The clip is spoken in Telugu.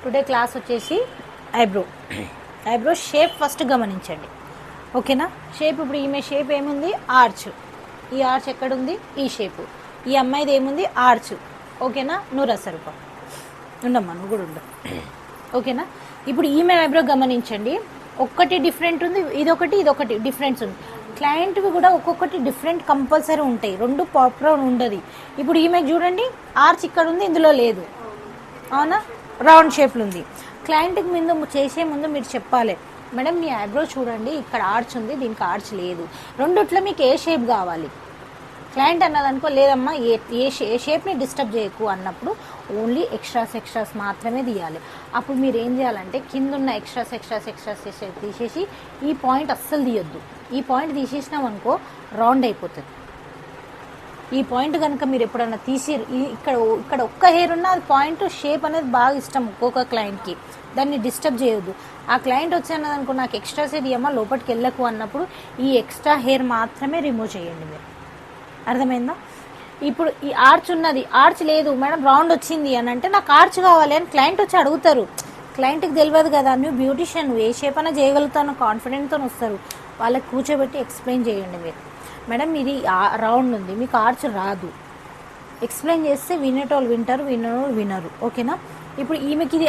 టుడే క్లాస్ వచ్చేసి ఐబ్రో షేప్ ఫస్ట్ గమనించండి, ఓకేనా. షేప్ ఇప్పుడు ఈమె షేప్ ఏముంది, ఆర్చ్. ఈ ఆర్చ్ ఎక్కడుంది, ఈ షేపు. ఈ అమ్మాయిది ఏముంది, ఆర్చ్, ఓకేనా. నువ్వు రసరూప ఉండమ్మా, నువ్వు కూడా ఉండు, ఓకేనా. ఇప్పుడు ఈమె ఐబ్రో గమనించండి, ఒక్కటి డిఫరెంట్ ఉంది, ఇదొకటి డిఫరెన్స్ ఉంది. క్లయింట్వి కూడా ఒక్కొక్కటి డిఫరెంట్ కంపల్సరీ ఉంటాయి, రెండు ప్రాపర్ ఉండదు. ఇప్పుడు ఈమె చూడండి, ఆర్చ్ ఇక్కడ ఉంది, ఇందులో లేదు, అవునా. రౌండ్ షేప్లు ఉంది. క్లయింట్కి ముందు చేసే ముందు మీరు చెప్పాలి, మేడం మీ ఐబ్రో చూడండి, ఇక్కడ ఆర్చ్ ఉంది, దీనికి ఆర్చ్ లేదు, రెండిట్లో మీకు ఏ షేప్ కావాలి. క్లయింట్ అన్నది అనుకో, లేదమ్మా ఏ షేప్ని డిస్టర్బ్ చేయకు అన్నప్పుడు ఓన్లీ ఎక్స్ట్రాస్ మాత్రమే తీయాలి. అప్పుడు మీరు ఏం చేయాలంటే కింద ఉన్న ఎక్స్ట్రాస్ తీసేసి ఈ పాయింట్ అస్సలు తీయొద్దు. ఈ పాయింట్ తీసేసినాం అనుకో రౌండ్ అయిపోతుంది. ఈ పాయింట్ కనుక మీరు ఎప్పుడన్నా తీసి ఇక్కడ ఒక్క హెయిర్ ఉన్న అది పాయింట్ షేప్ అనేది బాగా ఇష్టం ఒక్కొక్క క్లయింట్కి, దాన్ని డిస్టర్బ్ చేయొద్దు. ఆ క్లయింట్ వచ్చానది అనుకో, నాకు ఎక్స్ట్రాస్ హెయిర్ ఇవ్వమా, లోపలికి వెళ్ళకు అన్నప్పుడు ఈ ఎక్స్ట్రా హెయిర్ మాత్రమే రిమూవ్ చేయండి మీరు. అర్థమైందా. ఇప్పుడు ఈ ఆర్చ్ ఉన్నది, ఆర్చ్ లేదు మేడం రౌండ్ వచ్చింది అని అంటే నాకు ఆర్చ్ కావాలి అని క్లయింట్ వచ్చి అడుగుతారు. క్లయింట్కి తెలియదు కదా, నువ్వు బ్యూటిషియన్, నువ్వు ఏ షేప్ అయినా చేయగలుగుతాను కాన్ఫిడెంట్తో వస్తారు. వాళ్ళకి కూర్చోబెట్టి ఎక్స్ప్లెయిన్ చేయండి మీరు, మేడం ఇది రౌండ్ ఉంది, మీకు ఆర్చ్ రాదు. ఎక్స్ప్లెయిన్ చేస్తే వినేటోళ్ళు వింటారు, వినరు, ఓకేనా. ఇప్పుడు ఈమెకి ఇది